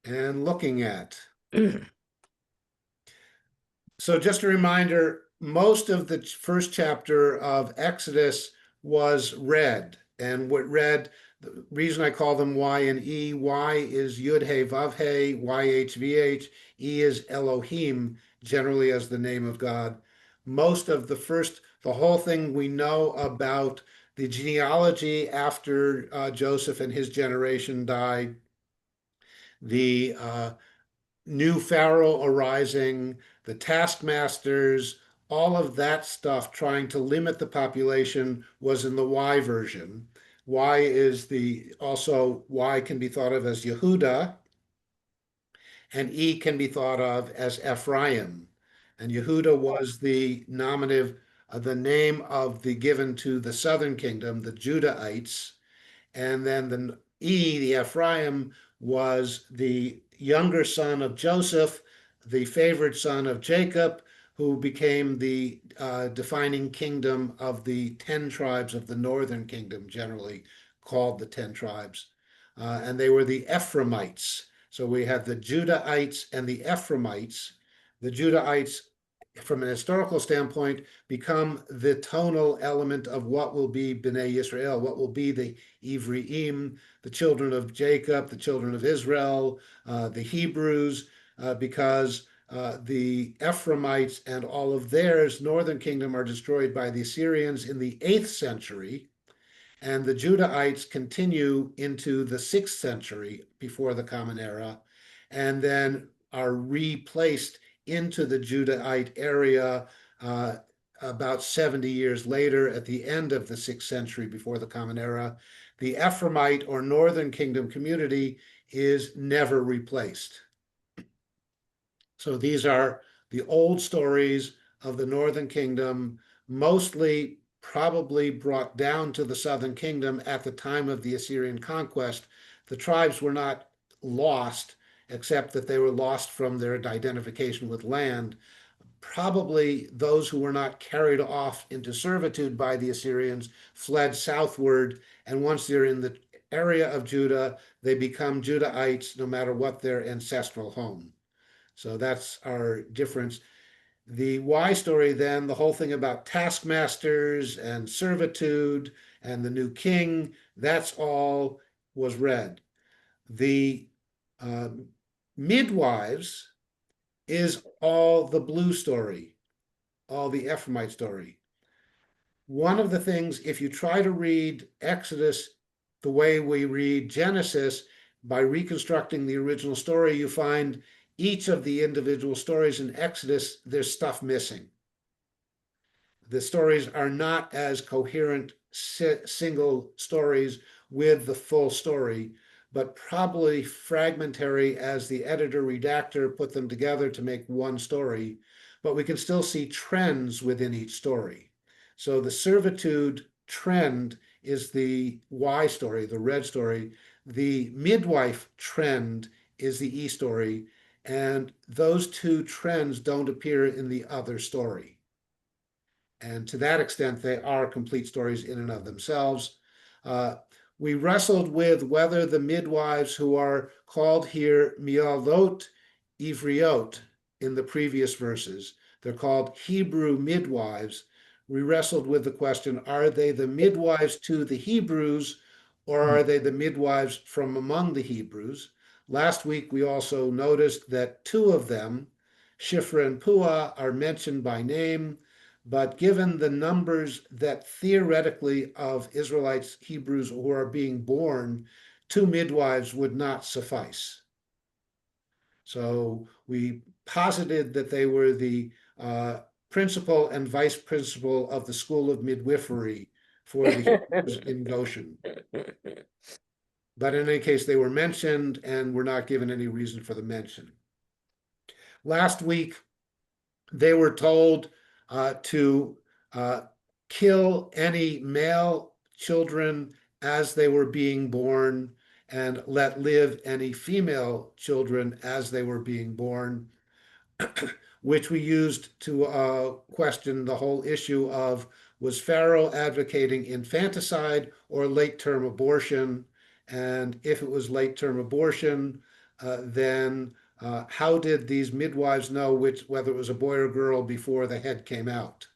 and looking at. So just a reminder, most of the first chapter of Exodus was read. And what read, the reason I call them Y and E, Y is Yud He Vav He, YHVH, E is Elohim, generally as the name of God. Most of the whole thing we know about the genealogy after Joseph and his generation died, the new Pharaoh arising, the taskmasters, all of that stuff trying to limit the population was in the Y version. Y is also Y can be thought of as Yehuda, and E can be thought of as Ephraim. And Yehuda was the nominative, the name of the given to the southern kingdom, the Judahites. And then the E, the Ephraim, was the younger son of Joseph, the favored son of Jacob, who became the defining kingdom of the 10 tribes of the northern kingdom, generally called the 10 tribes. And they were the Ephraimites. So we have the Judahites and the Ephraimites. The Judahites, from an historical standpoint, become the tonal element of what will be Bnei Yisrael, what will be the Ivriim, the children of Jacob, the children of Israel, the Hebrews, because the Ephraimites and all of theirs, northern kingdom, are destroyed by the Assyrians in the 8th century, and the Judahites continue into the 6th century before the Common Era, and then are replaced into the Judahite area about 70 years later at the end of the 6th century before the Common Era. The Ephraimite or Northern Kingdom community is never replaced. So these are the old stories of the Northern Kingdom, mostly probably brought down to the Southern Kingdom at the time of the Assyrian conquest. The tribes were not lost, except that they were lost from their identification with land. Probably those who were not carried off into servitude by the Assyrians fled southward, and once they're in the area of Judah, they become Judahites no matter what their ancestral home. So that's our difference. The Y story, then, the whole thing about taskmasters and servitude and the new king, that's all was read. The uh, midwives is all the blue story, all the Ephraimite story. One of the things, if you try to read Exodus the way we read Genesis, by reconstructing the original story, you find each of the individual stories in Exodus, there's stuff missing. The stories are not as coherent single stories with the full story, but probably fragmentary as the editor redactor put them together to make one story. But we can still see trends within each story. So the servitude trend is the Y story, the red story. The midwife trend is the E story. And those two trends don't appear in the other story. And to that extent, they are complete stories in and of themselves. We wrestled with whether the midwives who are called here mialot ivriot in the previous verses, they're called Hebrew midwives. We wrestled with the question, are they the midwives to the Hebrews, or are they the midwives from among the Hebrews? Last week, we also noticed that two of them, Shifra and Puah, are mentioned by name, but given the numbers that theoretically of Israelites, Hebrews who are being born, two midwives would not suffice. So we posited that they were the principal and vice principal of the school of midwifery for the Hebrews in Goshen. But in any case, they were mentioned and were not given any reason for the mention. Last week, they were told to kill any male children as they were being born and let live any female children as they were being born, which we used to question the whole issue of, was Pharaoh advocating infanticide or late-term abortion? And if it was late-term abortion, then how did these midwives know whether it was a boy or girl before the head came out?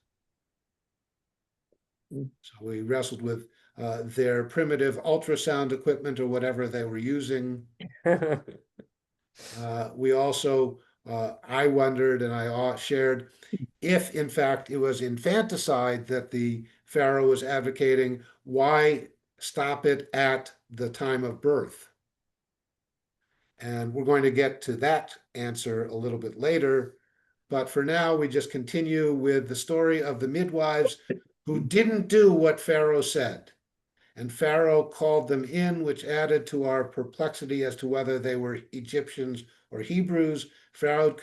So we wrestled with their primitive ultrasound equipment or whatever they were using. We also, I wondered and I shared if, in fact, it was infanticide that the Pharaoh was advocating, why stop it at the time of birth? And we're going to get to that answer a little bit later. But for now, we just continue with the story of the midwives who didn't do what Pharaoh said. And Pharaoh called them in, which added to our perplexity as to whether they were Egyptians or Hebrews. Pharaoh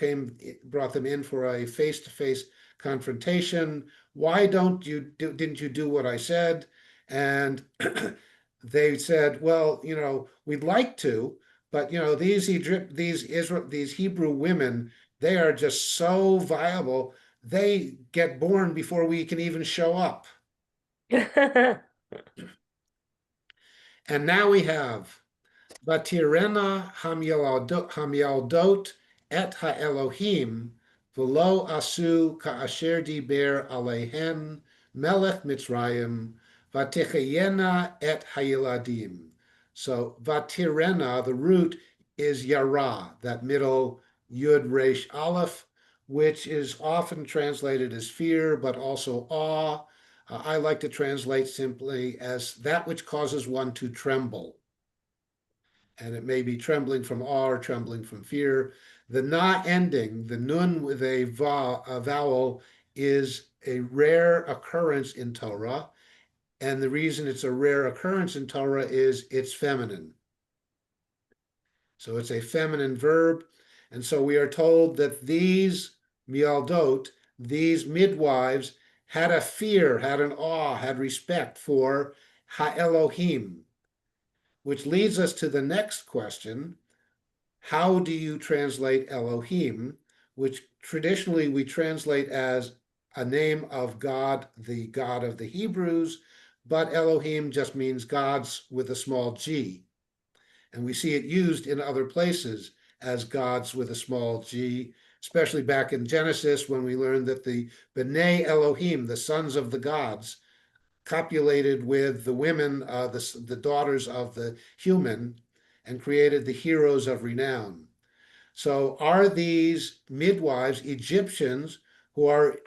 brought them in for a face-to-face confrontation. Why didn't you do what I said? And they said, well, we'd like to, but these Hebrew women, they are just so viable. They get born before we can even show up. And now we have Vatirena Hamyaldot et Haelohim v'lo asu ka'asher diber alehen melech Mitzrayim vatichayena et hayeladim. So Vatirena, the root is Yara, that middle Yud Resh Aleph, which is often translated as fear, but also awe. I like to translate simply as that which causes one to tremble. And it may be trembling from awe or trembling from fear. The na ending, the nun with a vowel, is a rare occurrence in Torah. And the reason it's a rare occurrence in Torah is it's feminine. So it's a feminine verb. And so we are told that these mialdot, these midwives, had a fear, had an awe, had respect for Ha-Elohim, which leads us to the next question. How do you translate Elohim, which traditionally we translate as a name of God, the God of the Hebrews, but Elohim just means gods with a small g. And we see it used in other places as gods with a small g, especially back in Genesis when we learned that the B'nai Elohim, the sons of the gods, copulated with the women, the daughters of the human, and created the heroes of renown. So are these midwives Egyptians who are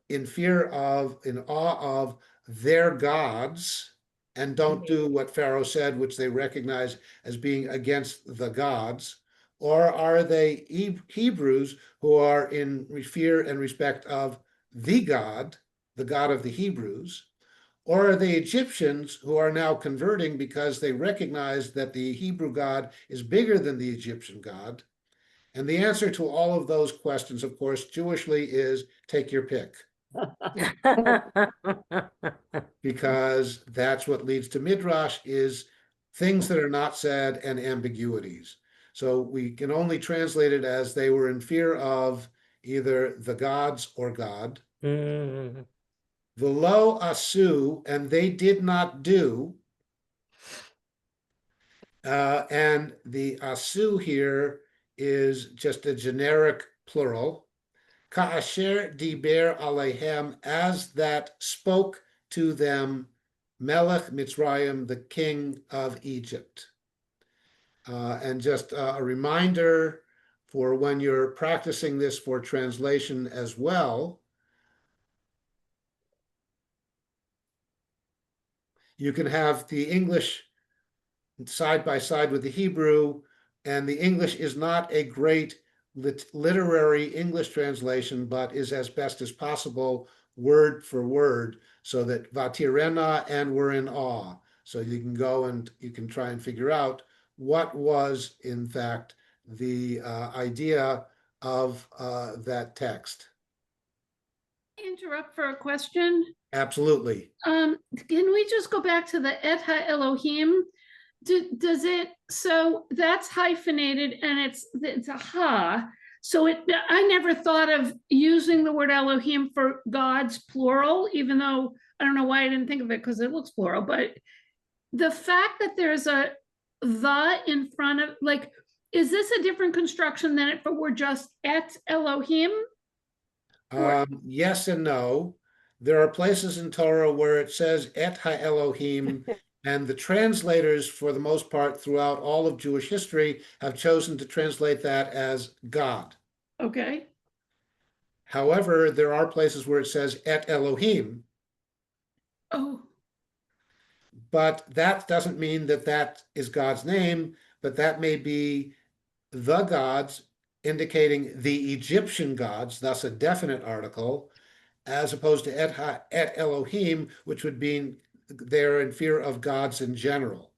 in fear of, in awe of their gods and don't do what Pharaoh said, which they recognize as being against the gods? Or are they Hebrews who are in fear and respect of the God of the Hebrews? Or are they Egyptians who are now converting because they recognize that the Hebrew God is bigger than the Egyptian God? And the answer to all of those questions, of course, Jewishly is take your pick. Because that's what leads to Midrash is things that are not said and ambiguities. So we can only translate it as they were in fear of either the gods or God. V'lo asu, and they did not do. And the asu here is just a generic plural. Ka'asher diber alehem, as that spoke to them, Melech Mitzrayim, the king of Egypt. And just a reminder for when you're practicing this for translation as well, you can have the English side by side with the Hebrew, and the English is not a great literary English translation, but is as best as possible word for word, so that Vatirena and we're in awe. So you can go and you can try and figure out what was, in fact, the idea of that text. Interrupt for a question? Absolutely. Can we just go back to the Et Ha-Elohim? Does it, so that's hyphenated and it's a ha. So I never thought of using the word Elohim for gods plural, even though I don't know why I didn't think of it because it looks plural, but the fact that there's a the in front of, like, is this a different construction than if it were just et Elohim? Yes and no. There are places in Torah where it says et ha-Elohim, and the translators, for the most part, throughout all of Jewish history, have chosen to translate that as God. Okay. However, there are places where it says et Elohim, Oh, but that doesn't mean that that is God's name, but that may be the gods, indicating the Egyptian gods, thus a definite article, as opposed to et Elohim, which would mean they're in fear of gods in general.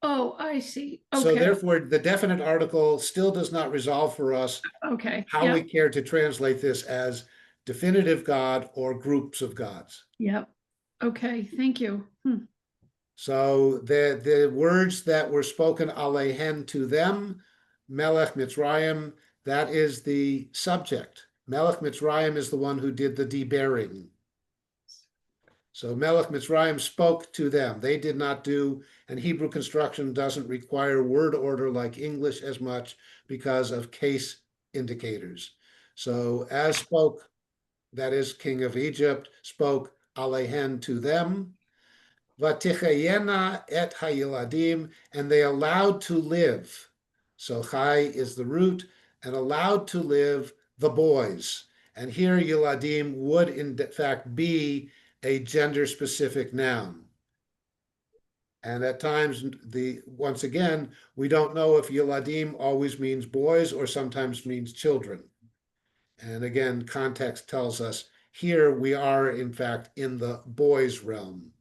oh, I see. So Okay. therefore, the definite article still does not resolve for us Okay. how we Yep. care to translate this as definitive God or groups of gods. Yep. Okay. Thank you. So the words that were spoken alehen to them, Melech Mitzrayim, that is the subject. Melech Mitzrayim is the one who did the debearing. So Melech Mitzrayim spoke to them. They did not do, and Hebrew construction doesn't require word order like English as much because of case indicators. So as spoke, that is King of Egypt, spoke alehen to them. Vatichayena et hayiladim, and they allowed to live. So chai is the root, and allowed to live the boys. And here yiladim would in fact be a gender-specific noun. And at times, once again, we don't know if yiladim always means boys or sometimes means children. And again, context tells us here we are in fact in the boys realm.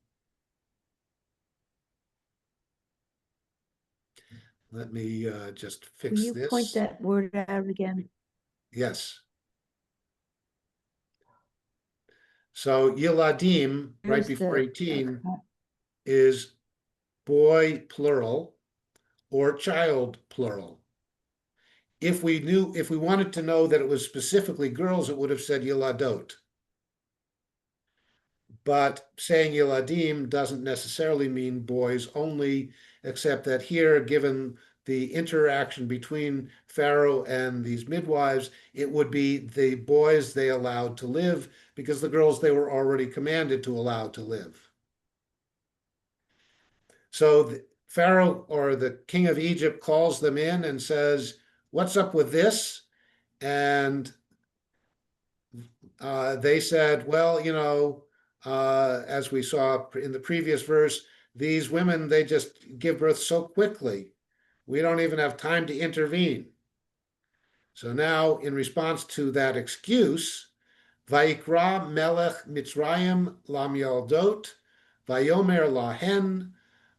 Let me just fix Can you this. point that word out again? Yes. So Yiladim, right Where's before the- 18, is boy plural or child plural. If we wanted to know that it was specifically girls, it would have said Yiladot. But saying Yiladim doesn't necessarily mean boys only, except that here, given the interaction between Pharaoh and these midwives, it would be the boys they allowed to live because the girls they were already commanded to allow to live. So Pharaoh or the king of Egypt calls them in and says, "What's up with this?" And they said, well, as we saw in the previous verse, these women, they just give birth so quickly. We don't even have time to intervene. So now, in response to that excuse, Vayikra melech Mitzrayim lam yaldot, vayomer lahen,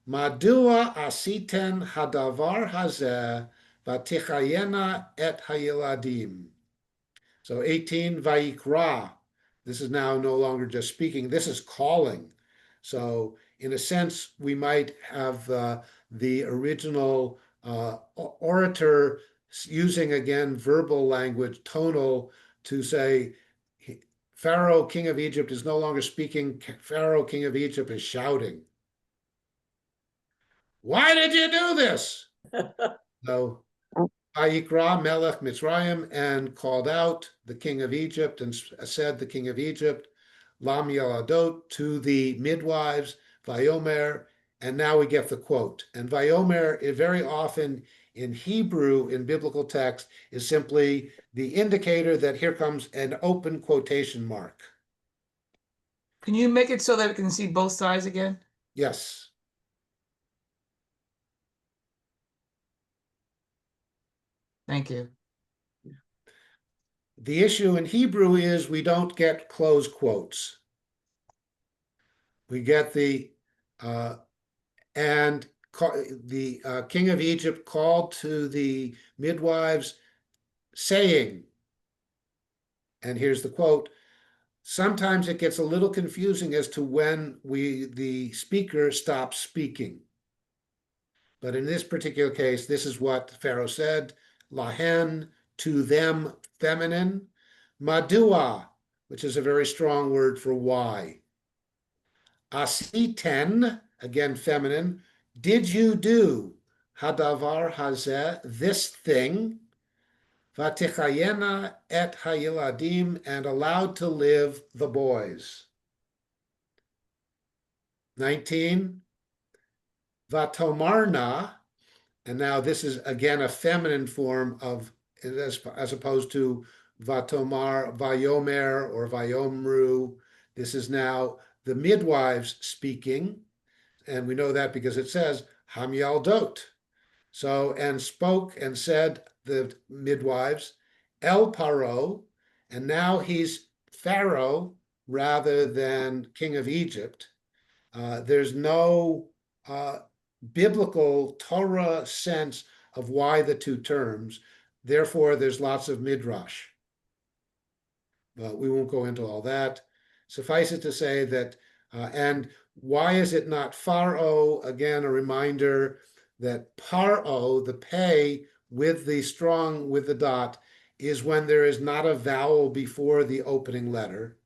madua asiten hadavar hazeh, vatichayena et hayiladim. So 18, Vayikra. This is now no longer just speaking, this is calling. So in a sense, we might have the original orator using again verbal language, tonal, to say, Pharaoh, king of Egypt, is no longer speaking. Pharaoh, king of Egypt, is shouting. Why did you do this? So Vayikra Melech Mitzrayim, and called out the king of Egypt, and said the king of Egypt, Lam Yaladot, to the midwives, Vayomer, and now we get the quote. And Vayomer, very often in Hebrew, in biblical text, is simply the indicator that here comes an open quotation mark. Can you make it so that it can see both sides again? Yes. Thank you. The issue in Hebrew is we don't get close quotes. We get the and the king of Egypt called to the midwives, saying, and here's the quote, sometimes it gets a little confusing as to when the speaker stops speaking. But in this particular case, this is what Pharaoh said, lahen, to them, feminine, madua, which is a very strong word for why. Asiten, again feminine, did you do? hadavar hazeh, this thing, vatichayena et hayiladim, and allowed to live the boys. 19, vatomarna, and now this is again a feminine form of, as opposed to vatomar, vayomer, or vayomru. This is now the midwives speaking, and we know that because it says hamyaldot. So, and spoke and said the midwives, El Paro, and now he's Pharaoh rather than king of Egypt. There's no biblical Torah sense of why the two terms. Therefore, there's lots of midrash. But we won't go into all that. Suffice it to say that, and why is it not Pharaoh? Again, a reminder that Paro, the pay with the strong, with the dot, is when there is not a vowel before the opening letter.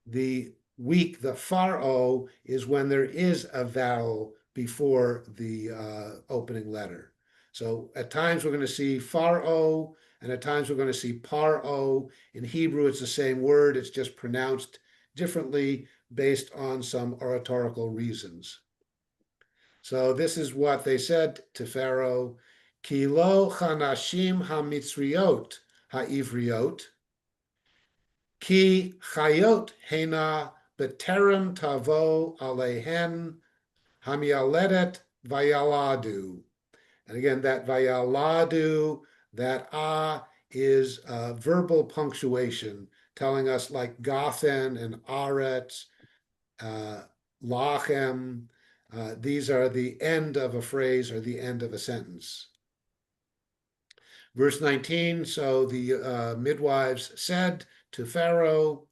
The weak, the Pharaoh, is when there is a vowel before the opening letter. So at times we're going to see Pharaoh, and at times we're going to see Paro. In Hebrew, it's the same word, it's just pronounced differently based on some oratorical reasons. So this is what they said to Pharaoh, Ki lo chanashim hamitzriot ha'ivriot, Ki chayot hena beterem tavo alehen hamialedet vayaladu. And again, that vayaladu, that is verbal punctuation, telling us like Gothen and Aretz, Lachem, these are the end of a phrase or the end of a sentence. Verse 19, so the midwives said to Pharaoh,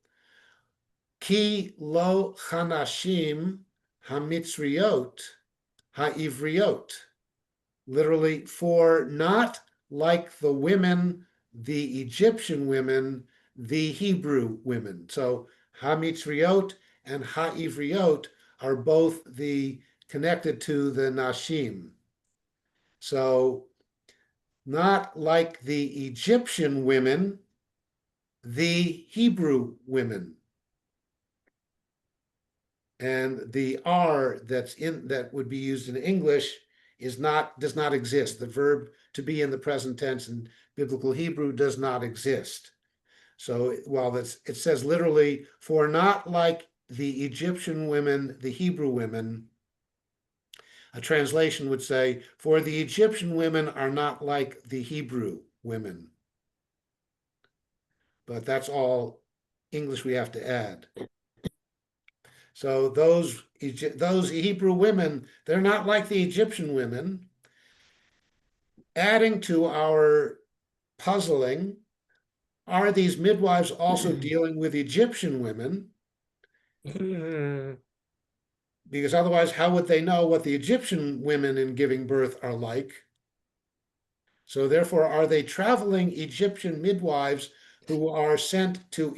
Ki lo chanashim hamitzriot ha'ivriot. Literally, for not like the women, the Egyptian women, the Hebrew women. So hamitzriot and ha'ivriot are both connected to the nashim. So not like the Egyptian women, the Hebrew women. And the R that would be used in English does not exist. The verb to be in the present tense in biblical Hebrew does not exist. So while it says literally, for not like the Egyptian women, the Hebrew women, a translation would say, for the Egyptian women are not like the Hebrew women. But that's all English we have to add. So those Hebrew women, they're not like the Egyptian women. Adding to our puzzling, are these midwives also dealing with Egyptian women? Because otherwise, how would they know what the Egyptian women in giving birth are like? So therefore, are they traveling Egyptian midwives who are sent to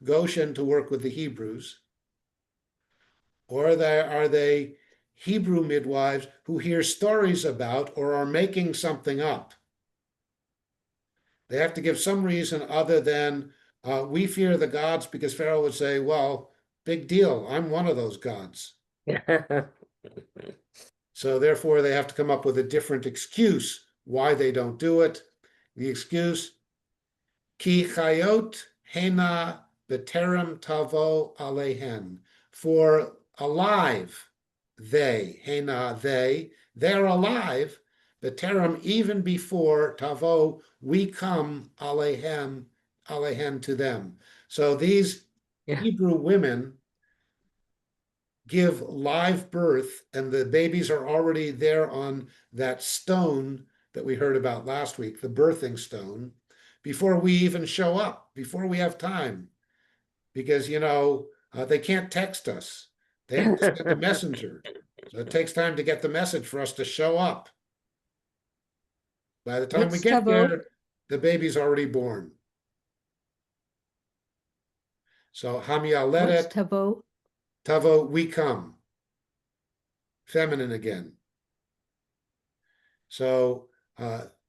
Goshen to work with the Hebrews? Or are they Hebrew midwives who hear stories about or are making something up? They have to give some reason other than we fear the gods, because Pharaoh would say, well, big deal, I'm one of those gods. So therefore, they have to come up with a different excuse why they don't do it. The excuse, Ki chayot hena beterem tavo alehen, for alive they, hena they're alive, beterem even before tavo, we come alehen to them. So these Hebrew women give live birth, and the babies are already there on that stone that we heard about last week, the birthing stone, before we even show up, before we have time. Because, they can't text us. They have to send a messenger. So it takes time to get the message for us to show up. By the time we What's get Tavo? there, the baby's already born. So What's Hamialeret, Tavo? Tavo, we come. Feminine again. So,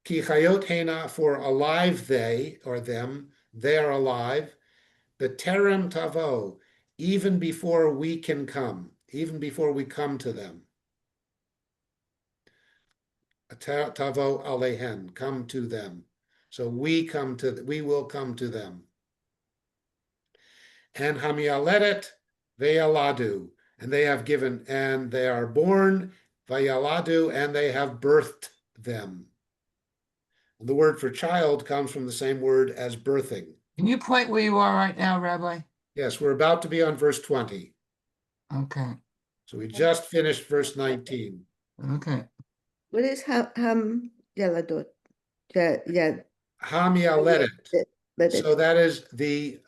ki chayot hena, for alive they or them, they are alive. B'terem tavo, even before we can come, even before we come to them. Tavo alehen, come to them. So we will come to them. And hamialeret veyaladu, and they have given, and they are born, vayaladu, and they have birthed them. The word for child comes from the same word as birthing. Can you point where you are right now, Rabbi? Yes, we're about to be on verse 20. Okay, So we just finished verse 19. okay. What is yaladot? Yeah, Hamialeret. let So it. that is the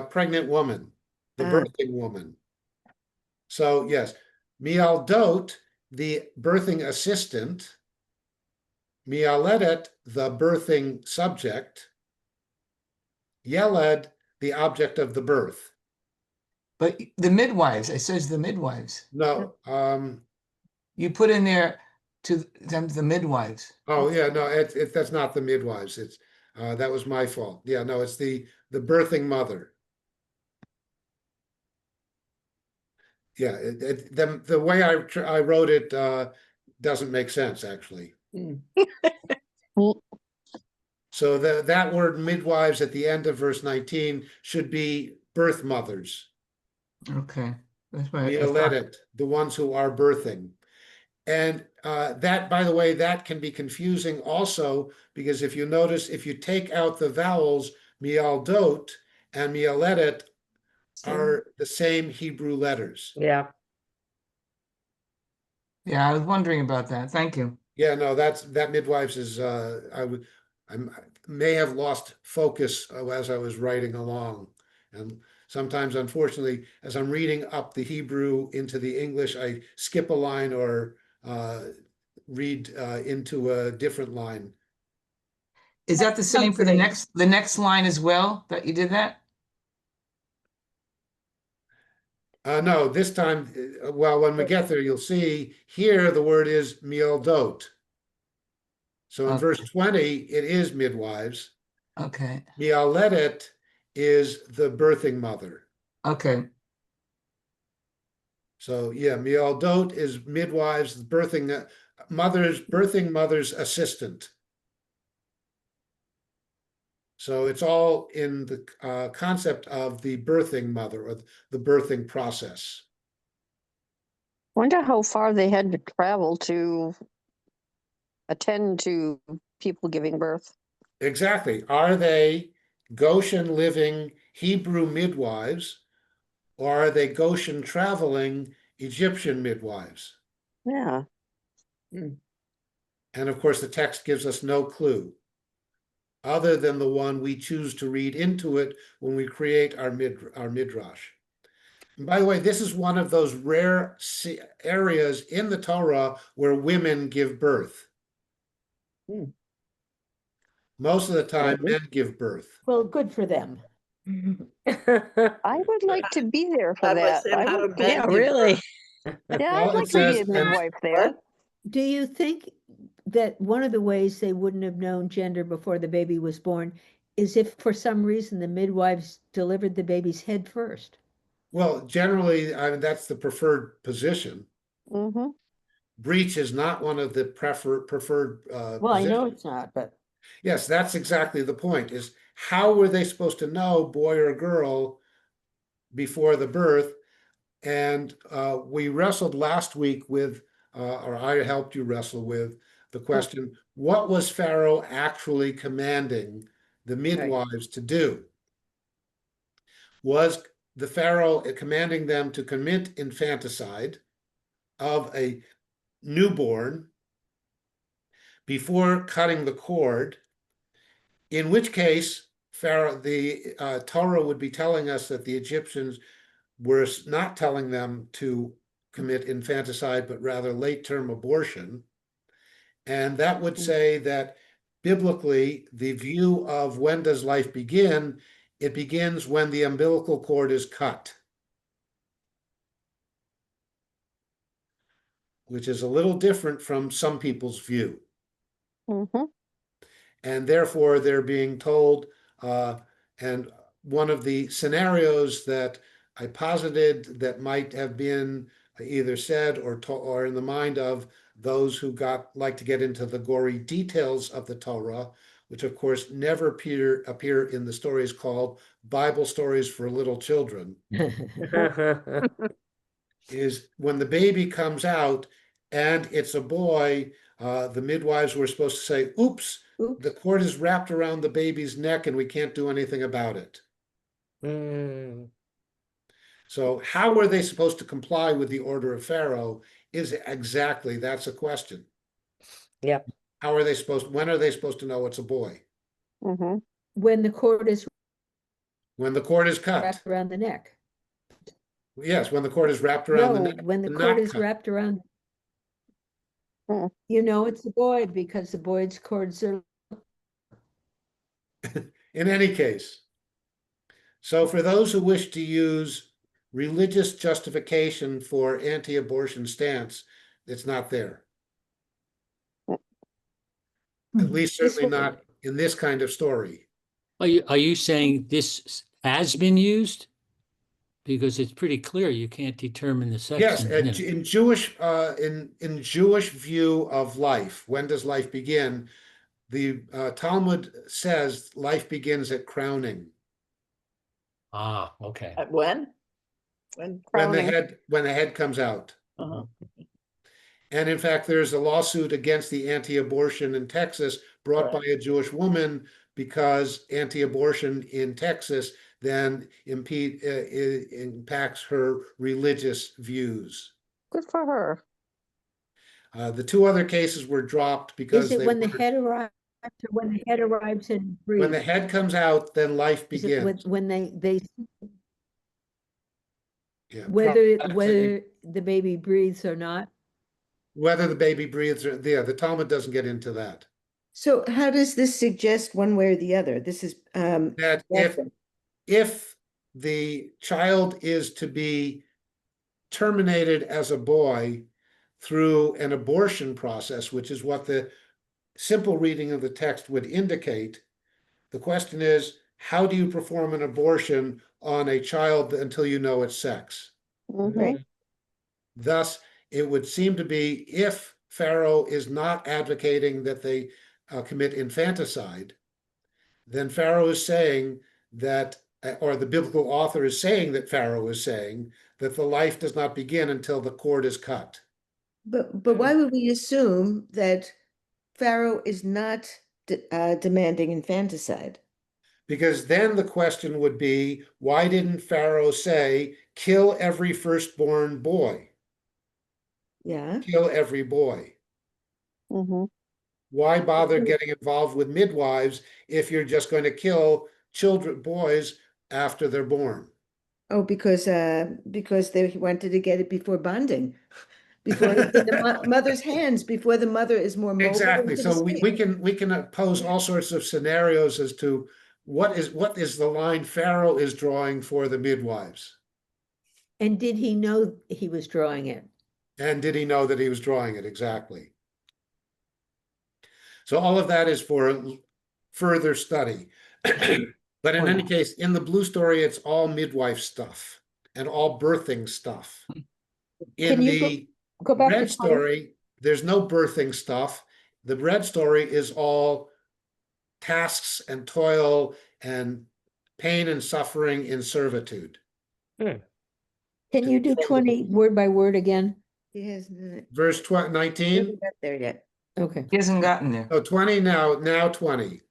pregnant woman, the Ah. birthing woman. So yes, mialdot, the birthing assistant, mialedet, the birthing subject, yeled, the object of the birth. But the midwives, it says the midwives. No, You put in there to them the midwives. oh yeah, no, that's not the midwives. It's that was my fault. Yeah, no, it's the birthing mother. Yeah, the way I wrote it doesn't make sense actually. So that word midwives at the end of verse 19 should be birth mothers. Okay, that's right. Mialedet, the ones who are birthing. And that, by the way, that can be confusing also, because if you notice, if you take out the vowels, mialdot and mialedet are the same Hebrew letters. Yeah. Yeah, I was wondering about that. Thank you. Yeah, no, that midwives is I may have lost focus as I was writing along, and sometimes, unfortunately, as I'm reading up the Hebrew into the English, I skip a line or read into a different line. Is that the same for the Comforting. next line as well that you did that? No, this time, well, when we get there, you'll see here the word is mialdot. So in Okay. verse 20, it is midwives. Okay. Mialedet is the birthing mother. Okay. So yeah, mialdot is midwives, birthing mother's assistant. So it's all in the concept of the birthing mother or the birthing process. Wonder how far they had to travel to attend to people giving birth. Exactly. Are they Goshen living Hebrew midwives, or are they Goshen traveling Egyptian midwives? Yeah. And of course, the text gives us no clue other than the one we choose to read into it when we create our midrash. And by the way, this is one of those rare areas in the Torah where women give birth. Most of the time, Really? men give birth. Well, good for them. I would like to be there for I was that. saying, I how would do be, men yeah, give really. birth? Yeah, Well, I'd it like to be says, a midwife there. Do you think that one of the ways they wouldn't have known gender before the baby was born is if for some reason the midwives delivered the baby's head first? well, generally, I mean, that's the preferred position. Mm-hmm. Breech is not one of the preferred Well, I know positions. it's not, but Yes, that's exactly the point, is how were they supposed to know, boy or girl, before the birth? And we wrestled last week with, or I helped you wrestle with the question, what was Pharaoh actually commanding the midwives to do? Was the Pharaoh commanding them to commit infanticide of a newborn before cutting the cord, in which case Pharaoh, the Torah would be telling us that the Egyptians were not telling them to commit infanticide, but rather late-term abortion. And that would say that biblically, the view of when does life begin, it begins when the umbilical cord is cut, which is a little different from some people's view. Mm-hmm. And therefore they're being told, and one of the scenarios that I posited that might have been either said or in the mind of those who like to get into the gory details of the Torah, which of course never appear in the stories called Bible stories for little children, is when the baby comes out and it's a boy, the midwives were supposed to say, oops, Oops. the cord is wrapped around the baby's neck and we can't do anything about it. Mm, So how were they supposed to comply with the order of Pharaoh is exactly, that's a question. yep. When are they supposed to know it's a boy? Mm-hmm. When the cord is When the cord is cut. wrapped around the neck. Yes, when the cord is wrapped around the No, neck. when the and cord not is cut. wrapped around, Hmm. you know it's a boy because the boy's cords are. In any case, so for those who wish to use religious justification for anti-abortion stance, it's not there. At least This certainly will- not in this kind of story. Are you saying this has been used? Because it's pretty clear you can't determine the sex. Yes, in in Jewish view of life, when does life begin? The Talmud says life begins at crowning. Okay. At when? When Crowning. the head comes out. Uh-huh. And in fact, there's a lawsuit against the anti-abortion in Texas brought by a Jewish woman because anti-abortion in Texas then impacts her religious views. Good for her. The two other cases were dropped because Is it they when the were, head arrives or when the head arrives and when the breathes? head comes out, then life Is it begins. when they Yeah, whether probably. the baby breathes or not? Whether the baby breathes or the Talmud doesn't get into that. So how does this suggest one way or the other? This is That if the child is to be terminated as a boy through an abortion process, which is what the simple reading of the text would indicate, the question is, how do you perform an abortion on a child until you know its sex? Mm-hmm. Thus, it would seem to be if Pharaoh is not advocating that they commit infanticide, then Pharaoh is saying that, or the biblical author is saying that Pharaoh is saying that the life does not begin until the cord is cut. But why would we assume that Pharaoh is not demanding infanticide? Because then the question would be, why didn't Pharaoh say, kill every firstborn boy? Yeah. Kill every boy. Mm-hmm. Why bother getting involved with midwives if you're just going to kill boys after they're born? Oh, because they wanted to get it before bonding, before it's in the mother's hands, before the mother is more mobile. Exactly. and can So we escape. can pose all sorts of scenarios as to what is the line Pharaoh is drawing for the midwives. And did he know he was drawing it? And did he know that he was drawing it? Exactly. So all of that is for further study. But in any case, in the blue story, it's all midwife stuff and all birthing stuff. In Can you the go back to red 20? story, there's no birthing stuff. The red story is all tasks and toil and pain and suffering in servitude. Can you do 20 word by word again? He hasn't Verse he 19. hasn't got there yet. Okay. He hasn't gotten there. So 20 now 20.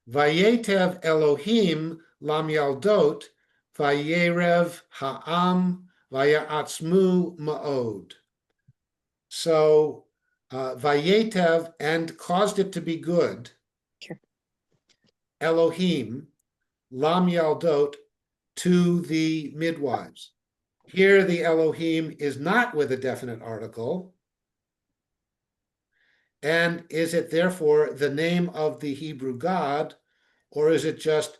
Vayetev Elohim lam yaldot, vayerev ha'am, vaya'atzmu ma'od. So Vayetev, and caused it to be good. Sure. Elohim lam yaldot, to the midwives. Here the Elohim is not with a definite article. And is it therefore the name of the Hebrew God, or is it just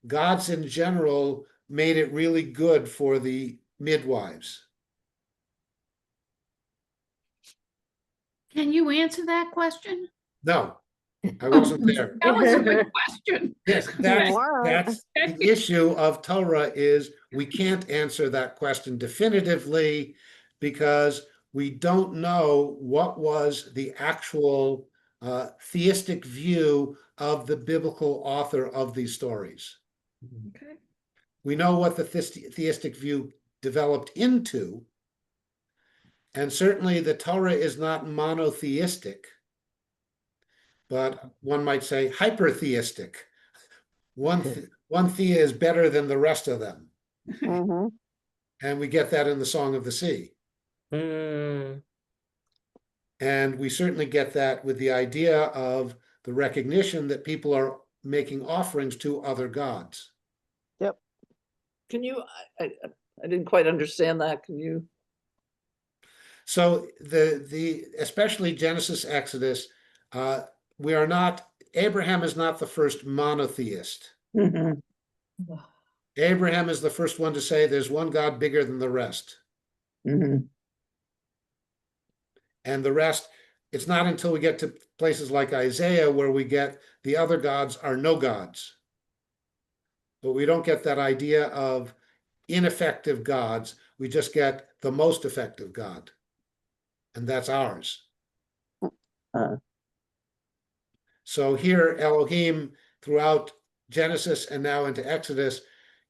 gods in general made it really good for the midwives? Can you answer that question? No, I wasn't there. That was a good question. Yes, You that's weren't. the issue of Torah is we can't answer that question definitively because we don't know what was the actual theistic view of the biblical author of these stories. Okay. We know what the theistic view developed into, and certainly the Torah is not monotheistic, but one might say hypertheistic. One thea is better than the rest of them. Mhm. And we get that in the Song of the Sea. Mm. And we certainly get that with the idea of the recognition that people are making offerings to other gods. Yep. Can you, I didn't quite understand that. Can you? So the especially Genesis, Exodus, we are not, Abraham is not the first monotheist. Mhm. Abraham is the first one to say there's one God bigger than the rest. Mhm. And the rest, it's not until we get to places like Isaiah where we get the other gods are no gods. But we don't get that idea of ineffective gods. We just get the most effective God. And that's ours. Uh. So here, Elohim, throughout Genesis and now into Exodus,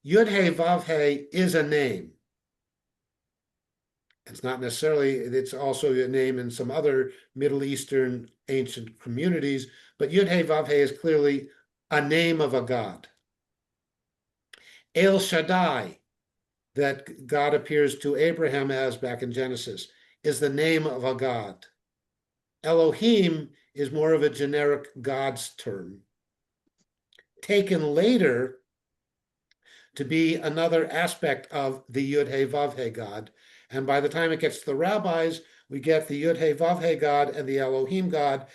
Yud He Vav He is a name. It's not necessarily, it's also a name in some other Middle Eastern ancient communities, but Yud He Vav He is clearly a name of a god. El Shaddai, that God appears to Abraham as back in Genesis, is the name of a god. Elohim is more of a generic God's term, taken later to be another aspect of the Yud He Vav He God. And by the time it gets to the rabbis, we get the Yud He Vav He God and the Elohim God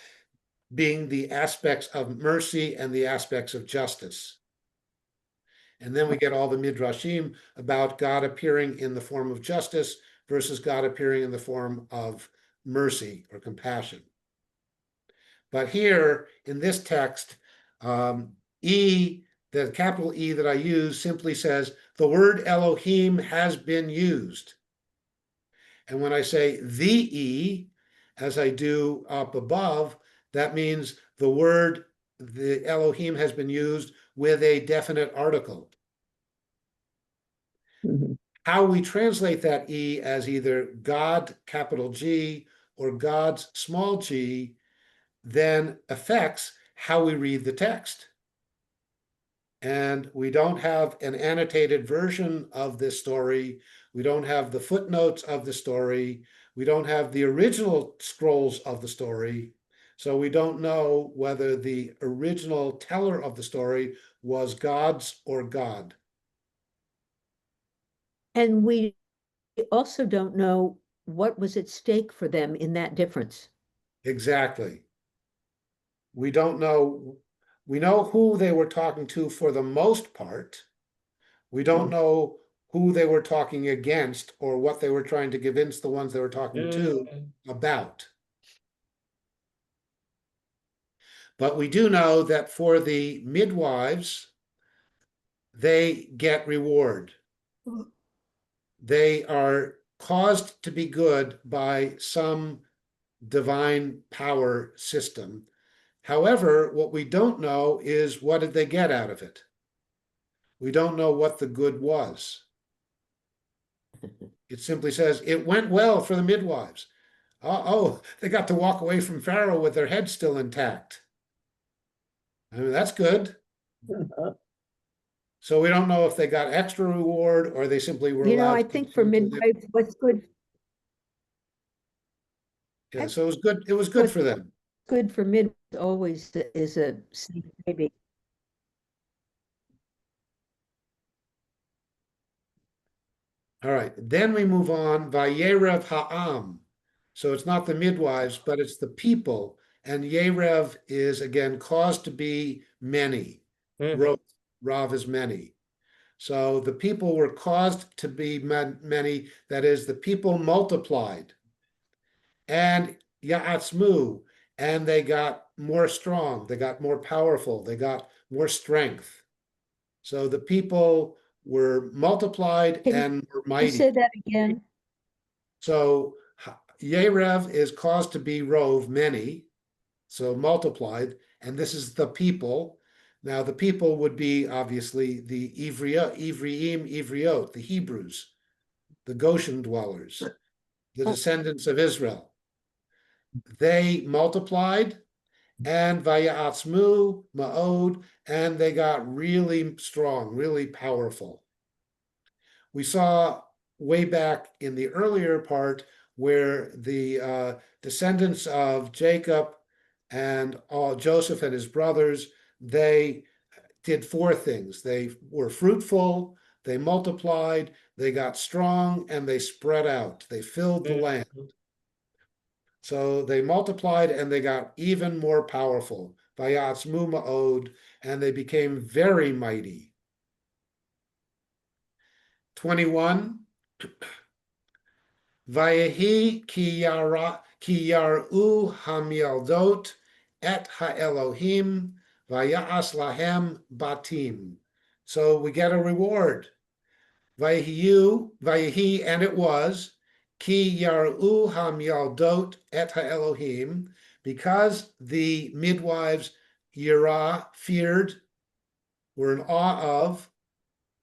being the aspects of mercy and the aspects of justice. And then we get all the midrashim about God appearing in the form of justice versus God appearing in the form of mercy or compassion. But here in this text, E, the capital E that I use simply says the word Elohim has been used. And when I say the E, as I do up above, that means the word, the Elohim has been used with a definite article. Mhm. How we translate that E as either God, capital G, or God's small g, then affects how we read the text. And we don't have an annotated version of this story. We don't have the footnotes of the story. We don't have the original scrolls of the story. So we don't know whether the original teller of the story was God's or God. And we also don't know what was at stake for them in that difference. Exactly. We don't know. We know who they were talking to for the most part. We don't know who they were talking against or what they were trying to convince the ones they were talking to about. But we do know that for the midwives, they get reward. They are caused to be good by some divine power system. However, what we don't know is what did they get out of it? We don't know what the good was. It simply says it went well for the midwives. Oh, they got to walk away from Pharaoh with their heads still intact. I mean, that's good. So we don't know if they got extra reward or they simply were You know, allowed I to think for continue to live. midwives, what's good, Yeah, so it was good. It was good What- for them. good for midwives always is a safe baby. All right. Then we move on. Vayerev ha'am. So it's not the midwives, but it's the people. And Yerev is again caused to be many. Mhm. Rav is many. So the people were caused to be many. That is, the people multiplied. And Ya'atzmu, and they got more strong, they got more powerful, they got more strength. So the people were multiplied Can and were You say mighty. that again? So Yerev is caused to be Rove, many, so multiplied, and this is the people. Now the people would be obviously the Ivriot, the Hebrews, the Goshen dwellers, the descendants of Israel. They multiplied, and Vayatzmu Ma'od, and they got really strong, really powerful. We saw way back in the earlier part where the descendants of Jacob and all Joseph and his brothers, they did four things. They were fruitful, they multiplied, they got strong, and they spread out. They filled the land. So they multiplied and they got even more powerful. Vayatzmu ma'od, and they became very mighty. 21. Vayehi ki yaru hamyaldot et ha'elohim vaya'as lahem batim. So we get a reward. Vayehi, and it was, ki yaru hamyaldot et ha'elohim, because the midwives yira, feared, were in awe of,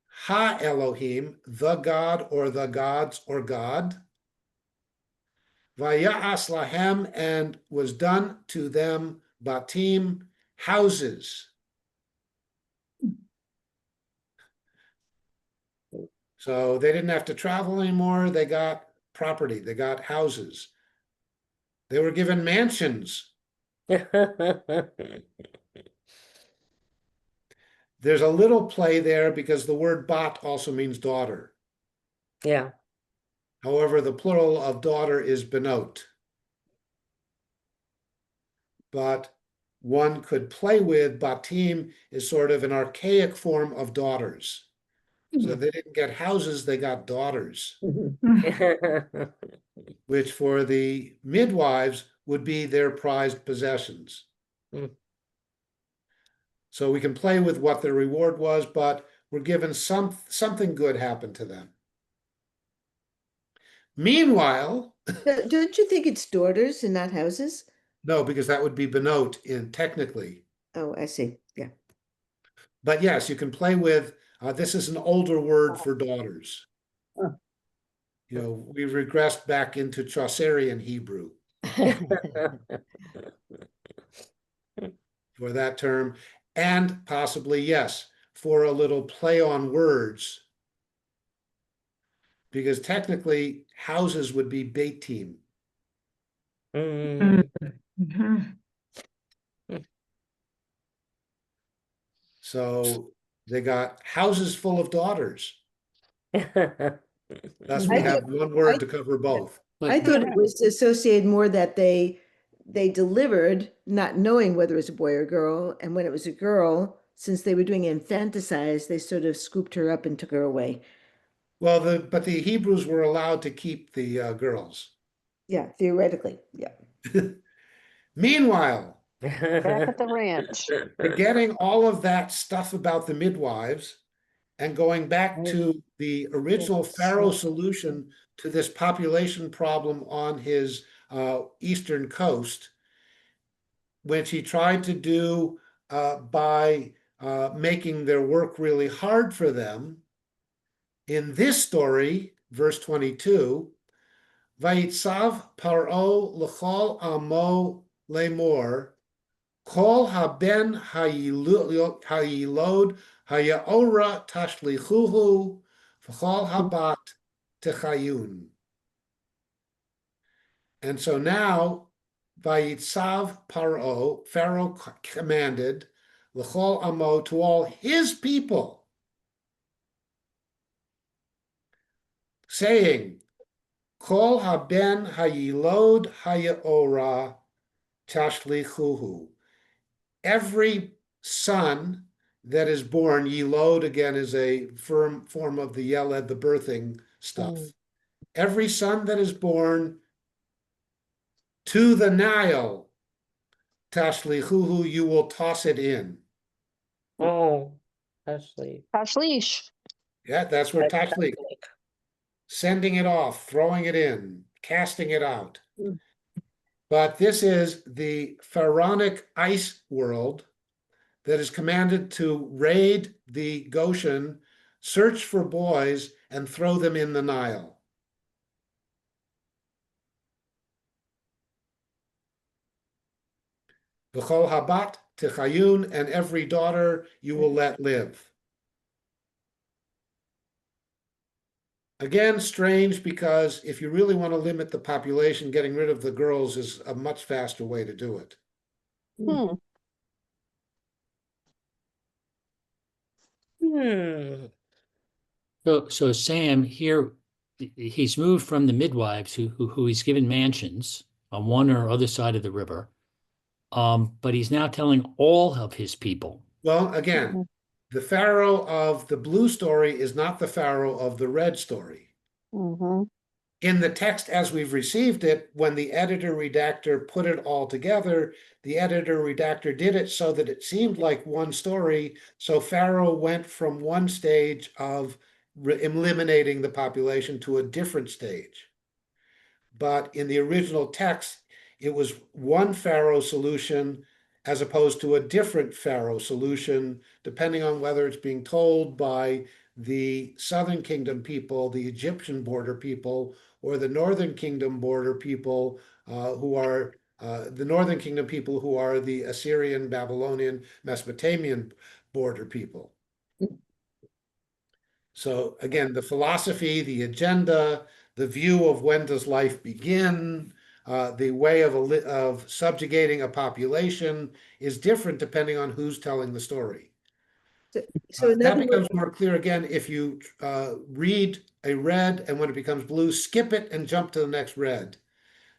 ha-Elohim, the God or the gods or God, vaya'as lahem, and was done to them, batim, houses. So they didn't have to travel anymore. They got property. They got houses. They were given mansions. There's a little play there because the word bat also means daughter. Yeah. However, the plural of daughter is benot. But one could play with batim is sort of an archaic form of daughters. So they didn't get houses, they got daughters, which for the midwives would be their prized possessions. Mm. So we can play with what their reward was, but we're given something good happened to them. Meanwhile, Don't you think it's daughters and not houses? no, because that would be benot in technically. Oh, I see. Yeah. But yes, you can play with, this is an older word for daughters. Oh. You know, we regressed back into Chaucerian Hebrew for that term, and possibly, yes, for a little play on words, because technically houses would be beitim. Mm. So they got houses full of daughters. Thus, we I have one word to cover both. I thought it was associated more that they delivered, not knowing whether it was a boy or girl, and when it was a girl, since they were doing infanticide, they sort of scooped her up and took her away. Well, but the Hebrews were allowed to keep the girls. Yeah, theoretically, yeah. Meanwhile, Back at the ranch. forgetting all of that stuff about the midwives and going back to the original Pharaoh solution to this population problem on his eastern coast, which he tried to do by making their work really hard for them. In this story, verse 22, Vayitzav Paro l'chol amo lemor, kol haben hayilod hayaora tashlichuhu, v'chol habat techayun. And so now, Vayitzav Paro, Pharaoh commanded, l'chol amo, to all his people, saying, Kol haben hayilod hayaora tashlichuhu. Every son that is born, yilod again is a firm form of the yeled, the birthing stuff. Every son that is born to the Nile, Tashlichuhu, you will toss it in. Oh, actually. Tashlish. Yeah, that's where tashlich, sending it off, throwing it in, casting it out. Mm. But this is the pharaonic ice world that is commanded to raid the Goshen, search for boys, and throw them in the Nile. V'chol habat tichayun, and every daughter you will let live. Again, strange, because if you really want to limit the population, getting rid of the girls is a much faster way to do it. Hmm. Hmm. So Sam here, he's moved from the midwives who he's given mansions on one or other side of the river. But he's now telling all of his people. Well, again, the Pharaoh of the blue story is not the Pharaoh of the red story. Mm-hmm. In the text as we've received it, when the editor redactor put it all together, the editor redactor did it so that it seemed like one story. So Pharaoh went from one stage of eliminating the population to a different stage. But in the original text, it was one Pharaoh solution as opposed to a different Pharaoh solution, depending on whether it's being told by the Southern Kingdom people, the Egyptian border people, or the Northern Kingdom border people who are the Northern Kingdom people who are the Assyrian, Babylonian, Mesopotamian border people. So again, the philosophy, the agenda, the view of when does life begin, the way of subjugating a population is different depending on who's telling the story. So in That other becomes words, more clear again if you read a red, and when it becomes blue, skip it and jump to the next red.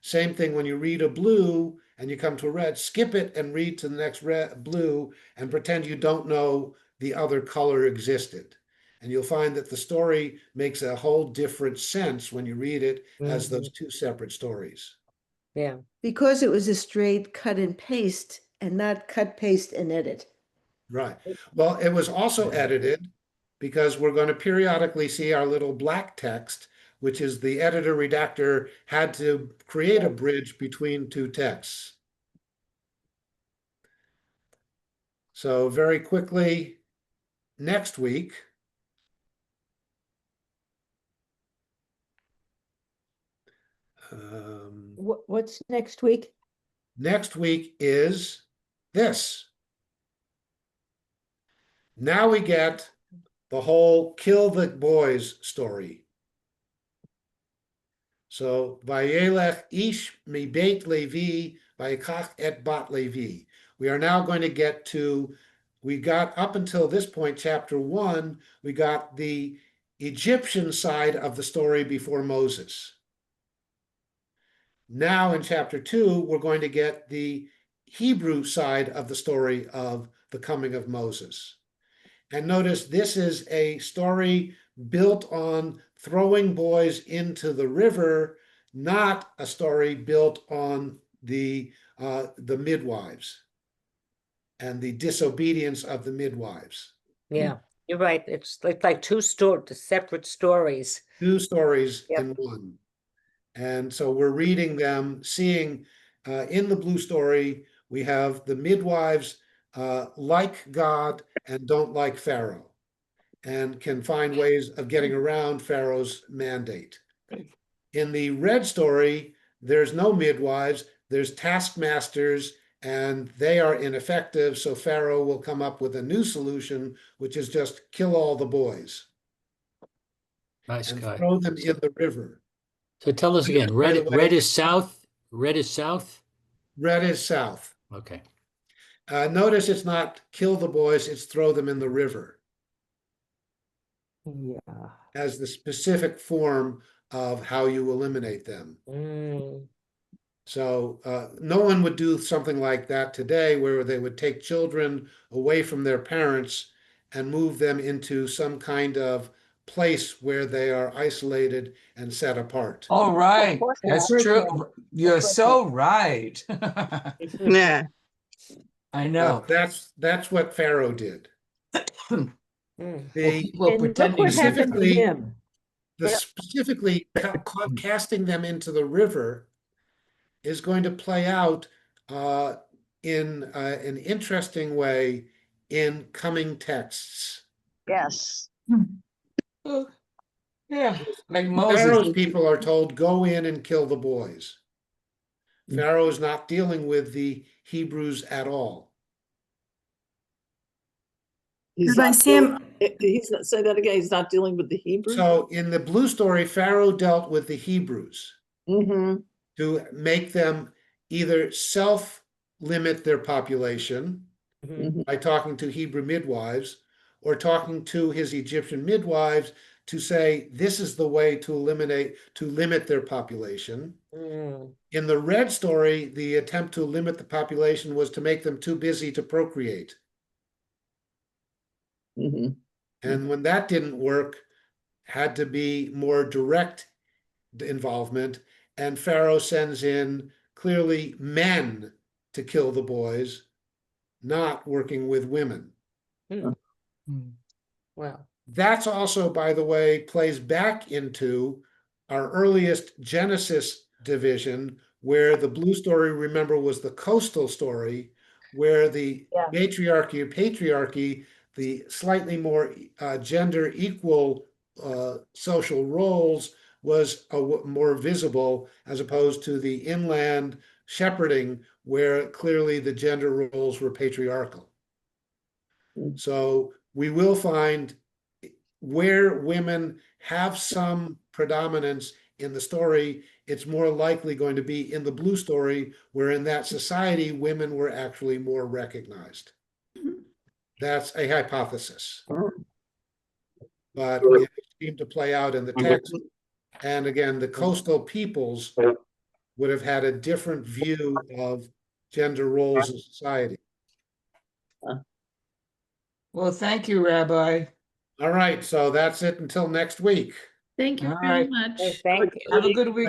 Same thing when you read a blue and you come to a red, skip it and read to the next red, blue, and pretend you don't know the other color existed. And you'll find that the story makes a whole different sense when you read it as those two separate stories. Yeah. because it was a straight cut and paste and not cut, paste, and edit. Right. Well, it was also edited because we're going to periodically see our little black text, which is the editor redactor had to create a bridge between two texts. So very quickly, next week, What's next week? next week is this. Now we get the whole kill the boys story. So, Vayelech ish mi beit Levi, vayikach et bat Levi. We are now going to get to, we got up until this point, chapter 1, we got the Egyptian side of the story before Moses. Now in chapter 2, we're going to get the Hebrew side of the story of the coming of Moses. And notice this is a story built on throwing boys into the river, not a story built on the midwives and the disobedience of the midwives. Yeah. You're right. It's like two separate stories. Two stories Yep. in one. And so we're reading them, seeing in the blue story, we have the midwives like God and don't like Pharaoh, and can find ways of getting around Pharaoh's mandate. In the red story, there's no midwives, there's taskmasters, and they are ineffective, so Pharaoh will come up with a new solution, which is just kill all the boys Nice and guy. throw them in the river. So tell us again, By the way, red is south, red is south? red is south. Okay. Notice it's not kill the boys, it's throw them in the river Yeah. as the specific form of how you eliminate them. So no one would do something like that today, where they would take children away from their parents and move them into some kind of place where they are isolated and set apart. All right. course That's not. true. You're so right. Yeah. I know. That's what Pharaoh did. Mm. Well, The people And look pretending what to happened to specifically- him. specifically casting them into the river is going to play out in an interesting way in coming texts. Yes. Oh, yeah, like Moses. Pharaoh's people are told, go in and kill the boys. Pharaoh is not dealing with the Hebrews at all. He's Rabbi not Sam, he's not, say that again, he's not dealing with the Hebrews? So in the blue story, Pharaoh dealt with the Hebrews Mm-hmm. to make them either self-limit their population Mhm. by talking to Hebrew midwives or talking to his Egyptian midwives to say, this is the way to limit their population. Mm. In the red story, the attempt to limit the population was to make them too busy to procreate. Mm-hmm. And when that didn't work, had to be more direct involvement. And Pharaoh sends in clearly men to kill the boys, not working with women. Mm. Hmm. Well, That's also, by the way, plays back into our earliest Genesis division, where the blue story, remember, was the coastal story, where the Yeah. matriarchy or patriarchy, the slightly more gender equal social roles, was more visible, as opposed to the inland shepherding, where clearly the gender roles were patriarchal. So we will find where women have some predominance in the story, it's more likely going to be in the blue story, where in that society, women were actually more recognized. That's a hypothesis, but it seemed to play out in the text. And again, the coastal peoples would have had a different view of gender roles in society. Well, thank you, Rabbi. All right, so that's it until next week. Thank you All very right. much. thank you. Have a good weekend.